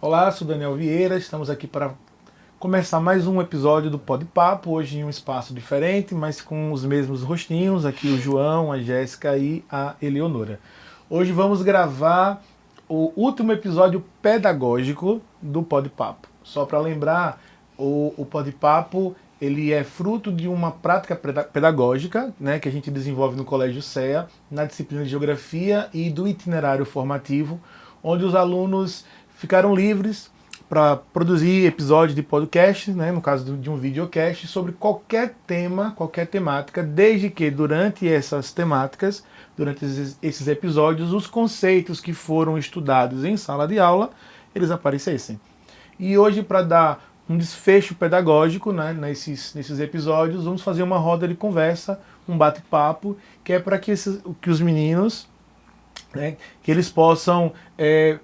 Olá, sou Daniel Vieira, estamos aqui para começar mais um episódio do Pod Papo, hoje em um espaço diferente, mas com os mesmos rostinhos, aqui o João, a Jéssica e a Eleonora. Hoje vamos gravar o último episódio pedagógico do Pod Papo. Só para lembrar, o Pod Papo ele é fruto de uma prática pedagógica, né, que a gente desenvolve no Colégio CEA, na disciplina de Geografia e do itinerário formativo, onde os alunos ficaram livres para produzir episódios de podcast, né, no caso de um videocast, sobre qualquer tema, qualquer temática, desde que durante essas temáticas, durante esses episódios, os conceitos que foram estudados em sala de aula, eles aparecessem. E hoje, para dar um desfecho pedagógico, né, nesses episódios, vamos fazer uma roda de conversa, um bate-papo, que é para que os meninos, né, que eles possam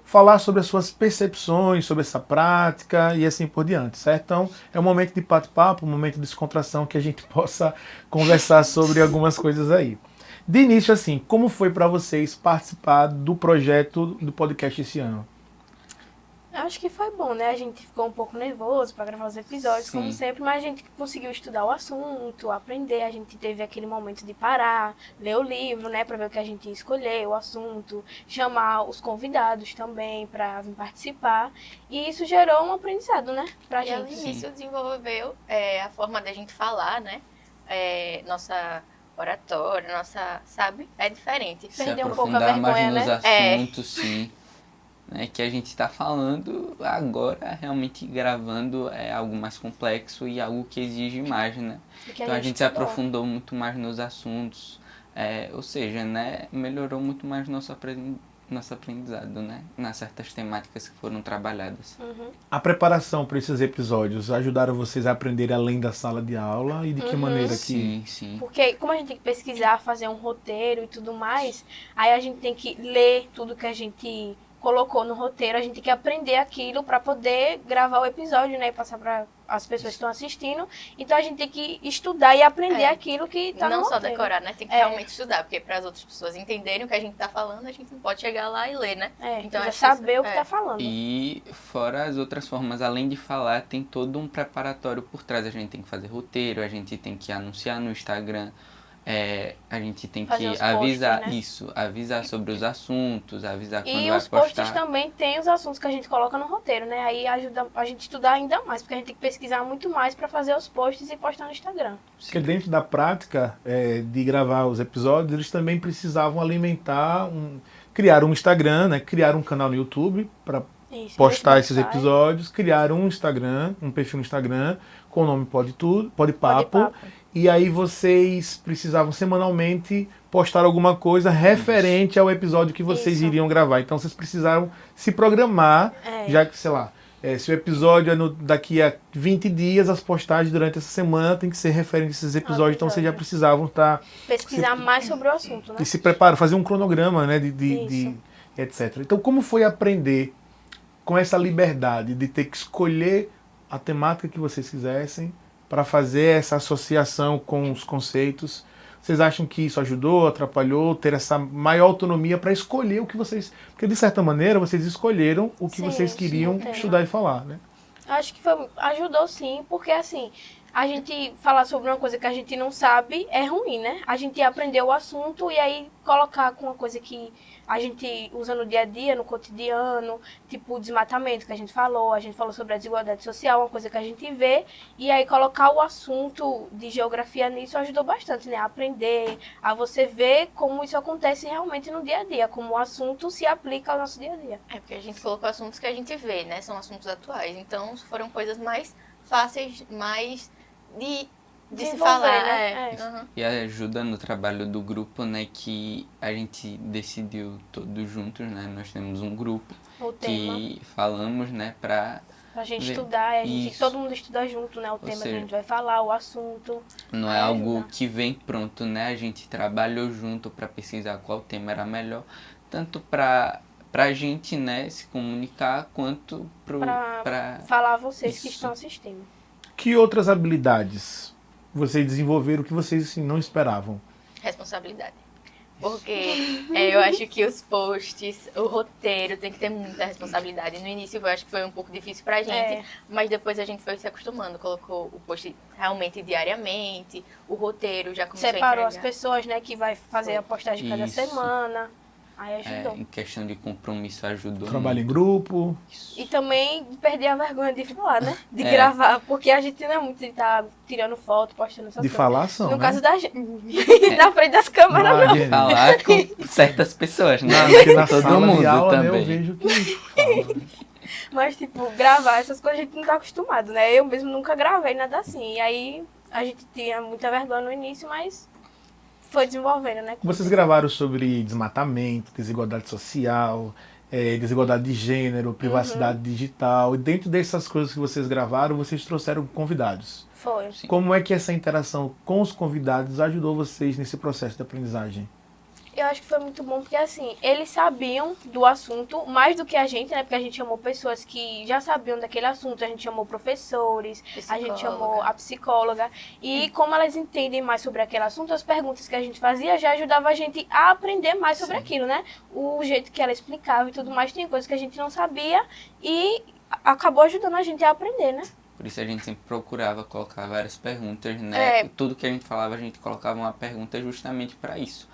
falar sobre as suas percepções, sobre essa prática e assim por diante, certo? Então, é um momento de bate-papo, um momento de descontração, que a gente possa conversar sobre algumas coisas aí. De início, assim, como foi para vocês participar do projeto do podcast esse ano? Acho que foi bom, né? A gente ficou um pouco nervoso para gravar os episódios, como sempre, mas a gente conseguiu estudar o assunto, aprender. A gente teve aquele momento de parar, ler o livro, né, para ver o que a gente ia escolher, o assunto, chamar os convidados também para vir participar. E isso gerou um aprendizado, né, pra gente. E isso desenvolveu a forma da gente falar, né? Nossa oratória, nossa, sabe? É diferente. Perder um pouco a vergonha, mais nos né? assuntos, sim. Né, que a gente está falando agora, realmente gravando algo mais complexo e algo que exige mais, né? Então a gente se aprofundou muito mais nos assuntos, ou seja, né, melhorou muito mais nosso aprendizado, né, nas certas temáticas que foram trabalhadas. Uhum. A preparação para esses episódios ajudaram vocês a aprender além da sala de aula e de que maneira que... Sim. Porque como a gente tem que pesquisar, fazer um roteiro e tudo mais, aí a gente tem que ler tudo que a gente colocou no roteiro, a gente tem que aprender aquilo para poder gravar o episódio, né, e passar para as pessoas que estão assistindo. Então a gente tem que estudar e aprender aquilo que tá no roteiro. Não só decorar, né? Tem que realmente estudar, porque para as outras pessoas entenderem o que a gente tá falando, a gente não pode chegar lá e ler, né? Então é saber o que tá falando. E fora as outras formas, além de falar, tem todo um preparatório por trás. A gente tem que fazer roteiro, a gente tem que anunciar no Instagram, a gente tem fazer que os avisar posts, né? avisar sobre os assuntos, avisar quando e vai os postar. posts também tem os assuntos que a gente coloca no roteiro, né? Aí ajuda a gente a estudar ainda mais, porque a gente tem que pesquisar muito mais para fazer os posts e postar no Instagram. Porque dentro da prática de gravar os episódios, eles também precisavam alimentar, criar um Instagram, né? Criar um canal no YouTube para postar esses episódios, criar um Instagram, um perfil no Instagram com o nome Pod Papo. E aí vocês precisavam semanalmente postar alguma coisa referente ao episódio que vocês iriam gravar. Então vocês precisaram se programar, já que, sei lá, se o episódio é daqui a 20 dias, as postagens durante essa semana tem que ser referente a esses episódios. Então vocês já precisavam estar... pesquisar mais sobre o assunto, né? E se preparar, fazer um cronograma, né, de etc. Então como foi aprender com essa liberdade de ter que escolher a temática que vocês quisessem para fazer essa associação com os conceitos? Vocês acham que isso ajudou, atrapalhou, ter essa maior autonomia para escolher o que vocês... Porque, de certa maneira, vocês escolheram o que vocês queriam estudar e falar, né? Acho que ajudou sim, porque assim, a gente falar sobre uma coisa que a gente não sabe é ruim, né? A gente aprender o assunto e aí colocar com uma coisa que a gente usa no dia a dia, no cotidiano, tipo o desmatamento que a gente falou sobre a desigualdade social, uma coisa que a gente vê, e aí colocar o assunto de geografia nisso ajudou bastante, né? A aprender, a você ver como isso acontece realmente no dia a dia, como o assunto se aplica ao nosso dia a dia. Porque a gente colocou assuntos que a gente vê, né? São assuntos atuais, então foram coisas mais fáceis, mais de se falar, né? E ajuda no trabalho do grupo, né, que a gente decidiu todos juntos, né, nós temos um grupo que falamos, né, pra gente estudar, todo mundo estuda junto, né, o tema que a gente vai falar, o assunto. Não é algo que vem pronto, né, a gente trabalhou junto para pesquisar qual tema era melhor, tanto pra gente, né, se comunicar, quanto pra falar a vocês que estão assistindo. Que outras habilidades vocês desenvolveram que vocês assim, não esperavam? Responsabilidade. Porque Eu acho que os posts, o roteiro tem que ter muita responsabilidade. No início eu acho que foi um pouco difícil pra gente, mas depois a gente foi se acostumando. Colocou o post realmente diariamente, o roteiro já começou Separou a as entregar. pessoas, né, que vai fazer a postagem cada Isso. semana. Aí ajudou. Em questão de compromisso ajudou Trabalho em muito. grupo. E também perder a vergonha de falar, né? De É. gravar, porque a gente não é muito de estar tirando foto, postando essas De coisas. falar são, No né? caso da gente, na frente das câmeras, Ah, não. gente, Falar com certas pessoas, né? porque na Todo sala mundo de aula, né, também. eu vejo que fala. Mas, tipo, gravar essas coisas a gente não tá acostumado, né? Eu mesmo nunca gravei nada assim. E aí a gente tinha muita vergonha no início, mas foi desenvolvendo, né? Vocês gravaram sobre desmatamento, desigualdade social, desigualdade de gênero, privacidade digital. E dentro dessas coisas que vocês gravaram, vocês trouxeram convidados. Foi. Como é que essa interação com os convidados ajudou vocês nesse processo de aprendizagem? Eu acho que foi muito bom porque, assim, eles sabiam do assunto mais do que a gente, né? Porque a gente chamou pessoas que já sabiam daquele assunto, a gente chamou professores, a gente chamou a psicóloga. E como elas entendem mais sobre aquele assunto, as perguntas que a gente fazia já ajudavam a gente a aprender mais sobre aquilo, né? O jeito que ela explicava e tudo mais, tinha coisas que a gente não sabia e acabou ajudando a gente a aprender, né? Por isso a gente sempre procurava colocar várias perguntas, né? Tudo que a gente falava, a gente colocava uma pergunta justamente para isso.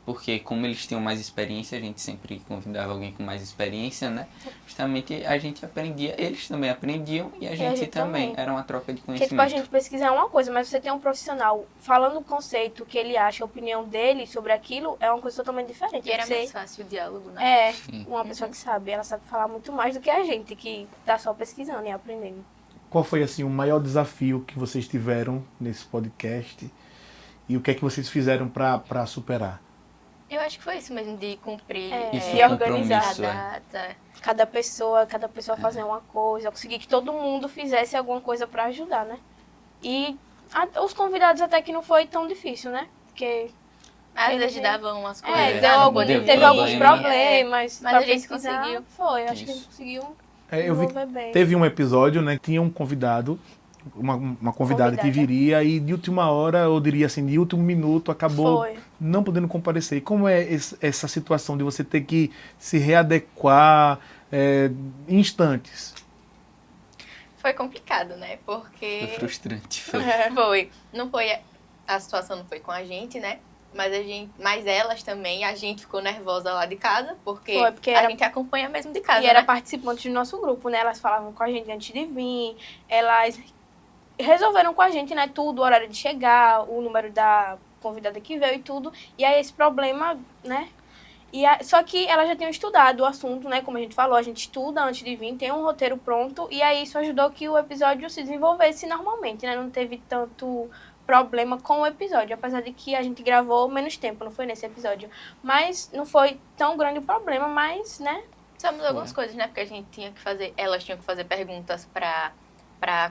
Porque como eles tinham mais experiência, a gente sempre convidava alguém com mais experiência, né? Justamente a gente aprendia, eles também aprendiam e a gente também. Era uma troca de Porque, conhecimento. tipo, a gente pesquisar uma coisa, mas você tem um profissional falando o conceito que ele acha, a opinião dele sobre aquilo, é uma coisa totalmente diferente. E era Você- mais fácil o diálogo, né? Uma pessoa que sabe, ela sabe falar muito mais do que a gente, que tá só pesquisando e aprendendo. Qual foi assim o maior desafio que vocês tiveram nesse podcast e o que é que vocês fizeram para superar? Eu acho que foi isso mesmo, de cumprir Isso, a organizar. data. Cada pessoa fazer uma coisa. Eu consegui que todo mundo fizesse alguma coisa pra ajudar, né? E os convidados até que não foi tão difícil, né? Porque Às vezes davam umas coisas. teve alguns problemas. Mas pra a gente pesquisar. conseguiu. Foi, acho que a Isso. gente conseguiu Eu vi desenvolver bem. teve um episódio, né, que tinha um convidado, uma convidada que viria e de última hora, eu diria assim, de último minuto, acabou Foi. não podendo comparecer. E como é essa situação de você ter que se readequar em instantes? Foi complicado, né? Foi Porque frustrante. foi. Não foi. A situação não foi com a gente, né? Mas elas também, a gente ficou nervosa lá de casa, porque, Foi, porque a gente acompanha mesmo de casa, E era né? participante do nosso grupo, né? Elas falavam com a gente antes de vir, elas resolveram com a gente, né? Tudo, o horário de chegar, o número da convidada que veio e tudo. E aí esse problema, né? Só que elas já tinham estudado o assunto, né? Como a gente falou, a gente estuda antes de vir, tem um roteiro pronto. E aí isso ajudou que o episódio se desenvolvesse normalmente, né? Não teve tanto problema com o episódio, apesar de que a gente gravou menos tempo, não foi nesse episódio. Mas não foi tão grande o problema, mas, né? Precisamos algumas coisas, né? Porque a gente tinha que fazer, elas tinham que fazer perguntas pra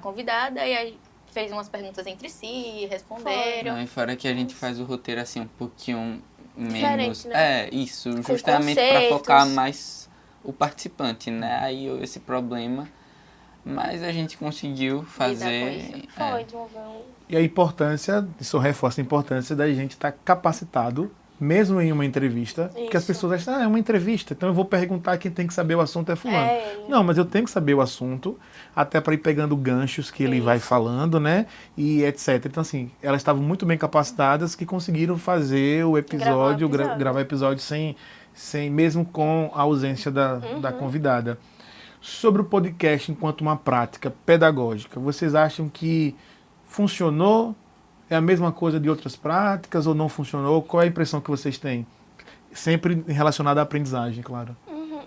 convidada, e aí fez umas perguntas entre si, responderam. Não, e fora que a gente faz o roteiro assim um pouquinho menos. Diferente, né? Isso, Com justamente para conceitos. focar mais o participante, né? Aí houve esse problema, mas a gente conseguiu fazer. Foi, desenvolveu. E a importância, isso reforça a importância da gente estar capacitado, mesmo em uma entrevista, porque as Isso. pessoas acham, é uma entrevista, então eu vou perguntar, quem tem que saber o assunto é fulano. É, Não, mas eu tenho que saber o assunto, até para ir pegando ganchos que ele vai falando, né? E etc. Então, assim, elas estavam muito bem capacitadas que conseguiram fazer o episódio, gravar o episódio sem mesmo com a ausência da convidada. Sobre o podcast enquanto uma prática pedagógica, vocês acham que funcionou? É a mesma coisa de outras práticas ou não funcionou? Qual é a impressão que vocês têm? Sempre relacionada à aprendizagem, claro.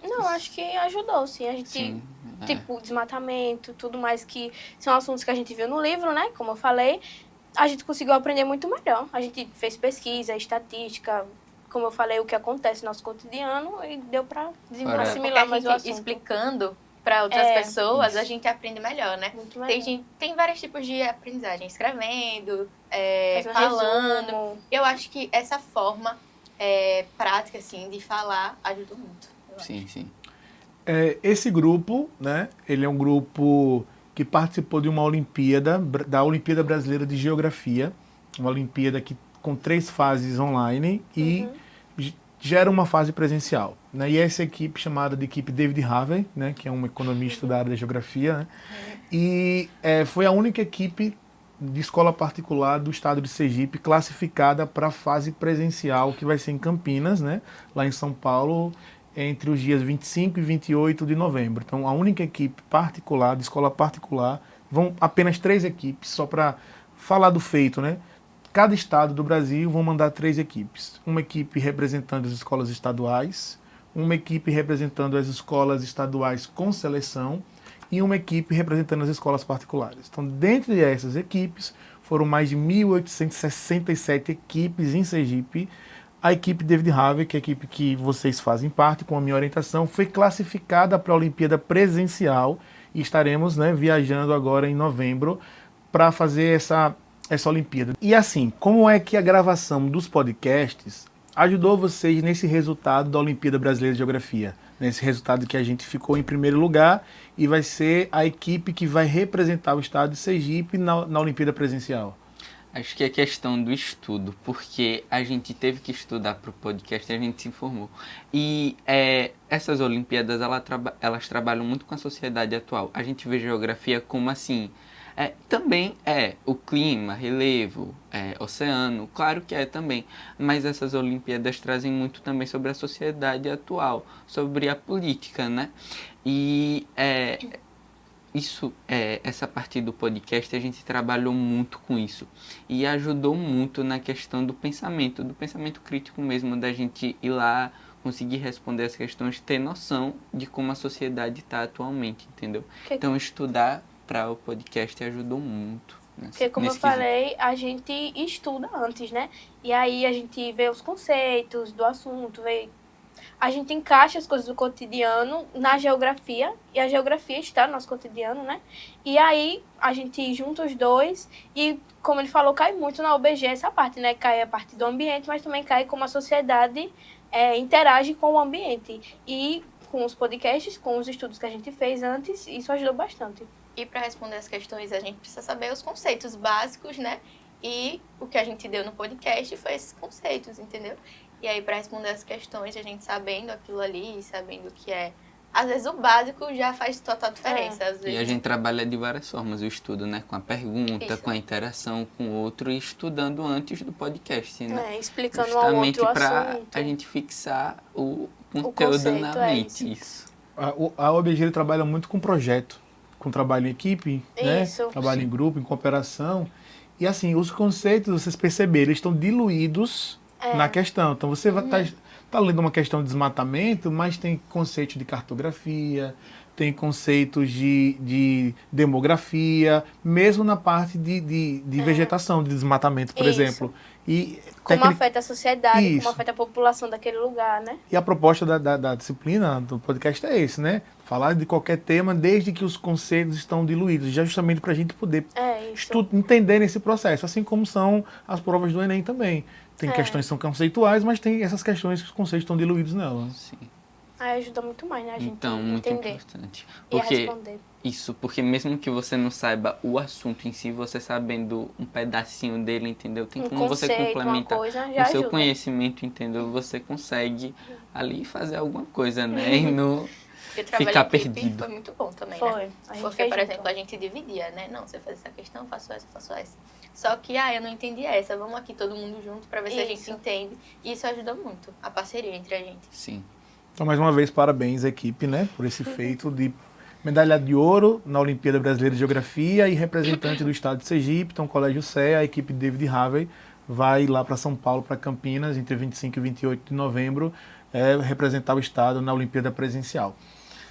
Não, acho que ajudou, sim. A gente, Sim, tipo, desmatamento, tudo mais que são assuntos que a gente viu no livro, né? Como eu falei, a gente conseguiu aprender muito melhor. A gente fez pesquisa, estatística, como eu falei, o que acontece no nosso cotidiano e deu pra Fora- assimilar Porque mais o a gente assunto. explicando para outras pessoas, Isso. a gente aprende melhor, né? Muito melhor. Tem vários tipos de aprendizagem, escrevendo, Faz um falando. resumo. Eu acho que essa forma prática, assim, de falar ajudou muito. eu acho. Sim, sim. Esse grupo, né? Ele é um grupo que participou de uma Olimpíada, da Olimpíada Brasileira de Geografia, uma Olimpíada com 3 fases online e gera uma fase presencial, né? E essa equipe chamada de equipe David Harvey, né? Que é um economista da área da geografia, né? E foi a única equipe de escola particular do estado de Sergipe classificada para a fase presencial, que vai ser em Campinas, né? Lá em São Paulo, entre os dias 25 e 28 de novembro. Então, a única equipe particular, de escola particular, vão apenas 3 equipes, só para falar do feito, né? Cada estado do Brasil vão mandar 3 equipes. Uma equipe representando as escolas estaduais, uma equipe representando as escolas estaduais com seleção e uma equipe representando as escolas particulares. Então, dentre essas equipes, foram mais de 1.867 equipes em Sergipe. A equipe David Harvey, que é a equipe que vocês fazem parte, com a minha orientação, foi classificada para a Olimpíada presencial e estaremos, né, viajando agora em novembro para fazer essa Olimpíada. E assim, como é que a gravação dos podcasts ajudou vocês nesse resultado da Olimpíada Brasileira de Geografia? Nesse resultado que a gente ficou em primeiro lugar e vai ser a equipe que vai representar o estado de Sergipe na Olimpíada presencial. Acho que é questão do estudo, porque a gente teve que estudar para o podcast e a gente se informou. E essas Olimpíadas, elas trabalham muito com a sociedade atual. A gente vê geografia como assim, também o clima, relevo, oceano, claro que é também. Mas essas Olimpíadas trazem muito também sobre a sociedade atual, sobre a política, né? E essa parte do podcast, a gente trabalhou muito com isso e ajudou muito na questão do pensamento crítico mesmo, da gente ir lá, conseguir responder as questões, ter noção de como a sociedade está atualmente, entendeu? Então, estudar para o podcast ajudou muito. Porque, como eu falei, a gente estuda antes, né? E aí a gente vê os conceitos do assunto, a gente encaixa as coisas do cotidiano na geografia, e a geografia está no nosso cotidiano, né? E aí a gente junta os dois e, como ele falou, cai muito na UBG essa parte, né? Cai a parte do ambiente, mas também cai como a sociedade interage com o ambiente. E com os podcasts, com os estudos que a gente fez antes, isso ajudou bastante. E para responder as questões, a gente precisa saber os conceitos básicos, né? E o que a gente deu no podcast foi esses conceitos, entendeu? E aí, para responder as questões, a gente sabendo aquilo ali, sabendo que às vezes o básico já faz total diferença. Às vezes... E a gente trabalha de várias formas o estudo, né? Com a pergunta, com a interação com o outro e estudando antes do podcast, né? Explicando justamente ao outro para assunto. a gente fixar o conteúdo na mente. Isso. A UBG trabalha muito com projeto, com trabalho em equipe, né? Trabalho em grupo, em cooperação. E assim, os conceitos, vocês perceberam, eles estão diluídos na questão. Então você vai tá lendo uma questão de desmatamento, mas tem conceitos de cartografia, tem conceitos de demografia, mesmo na parte de vegetação, de desmatamento, por exemplo. E como afeta a sociedade, como afeta a população daquele lugar, né? E a proposta da disciplina do podcast é esse, né? Falar de qualquer tema desde que os conceitos estão diluídos, já justamente para a gente poder entender esse processo, assim como são as provas do Enem também. Tem questões que são conceituais, mas tem essas questões que os conceitos estão diluídos nela. Sim. Ajuda muito mais, né? A gente então, muito entender importante. e responder. Porque mesmo que você não saiba o assunto em si, você sabendo um pedacinho dele, entendeu? Tem como você complementar o seu conhecimento, entendeu? Você consegue ali fazer alguma coisa, né? E não ficar perdido. Foi muito bom também, né? Porque, por exemplo, a gente dividia, né? Não, você faz essa questão, eu faço essa. Só que, eu não entendi essa. Vamos aqui todo mundo junto pra ver se a gente entende. E isso ajuda muito, a parceria entre a gente. Sim. Então, mais uma vez, parabéns à equipe, né? Por esse feito de medalha de ouro na Olimpíada Brasileira de Geografia e representante do estado de Sergipe. Então, o Colégio CE, a equipe David Harvey, vai lá para São Paulo, para Campinas, entre 25 e 28 de novembro, representar o estado na Olimpíada presencial.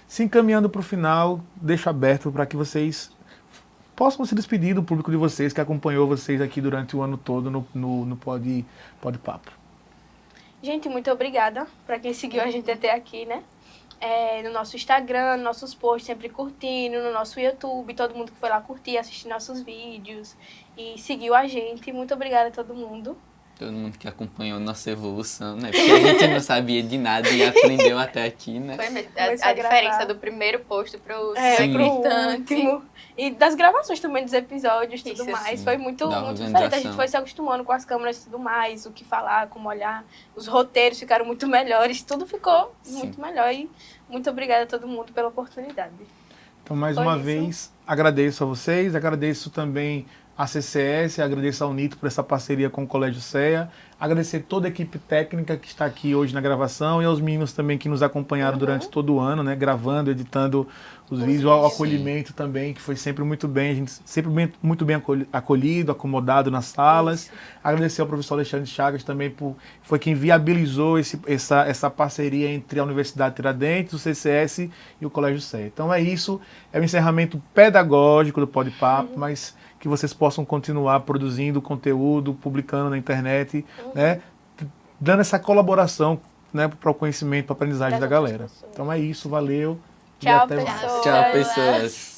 Se encaminhando para o final, deixo aberto para que vocês possam se despedir do público de vocês que acompanhou vocês aqui durante o ano todo no Pod Papo. Gente, muito obrigada para quem seguiu a gente até aqui, né? No nosso Instagram, nossos posts sempre curtindo, no nosso YouTube, todo mundo que foi lá curtir, assistir nossos vídeos e seguiu a gente. Muito obrigada a todo mundo. todo mundo que acompanhou nossa evolução, né? Porque a gente não sabia de nada e aprendeu até aqui, né? Foi mesmo. A diferença do primeiro post pro último. E das gravações também dos episódios e tudo mais. Foi muito diferente. A gente foi se acostumando com as câmeras e tudo mais, o que falar, como olhar. Os roteiros ficaram muito melhores, tudo ficou muito melhor. E muito obrigada a todo mundo pela oportunidade. Então, mais uma vez, agradeço a vocês, agradeço também a CCS, agradeço ao Nito por essa parceria com o Colégio CEA, agradecer toda a equipe técnica que está aqui hoje na gravação e aos meninos também que nos acompanharam durante todo o ano, né, gravando, editando os vídeos, o acolhimento também, que foi sempre muito bem, a gente sempre muito bem acolhido, acomodado nas salas. Agradecer ao professor Alexandre Chagas também, foi quem viabilizou essa parceria entre a Universidade Tiradentes, o CCS e o Colégio CEA. Então é isso, é o encerramento pedagógico do Pode Papo, mas que vocês possam continuar produzindo conteúdo, publicando na internet, né, dando essa colaboração, né, para o conhecimento, para a aprendizagem da galera. Então é isso, valeu. Tchau, e até mais. Tchau, pessoas.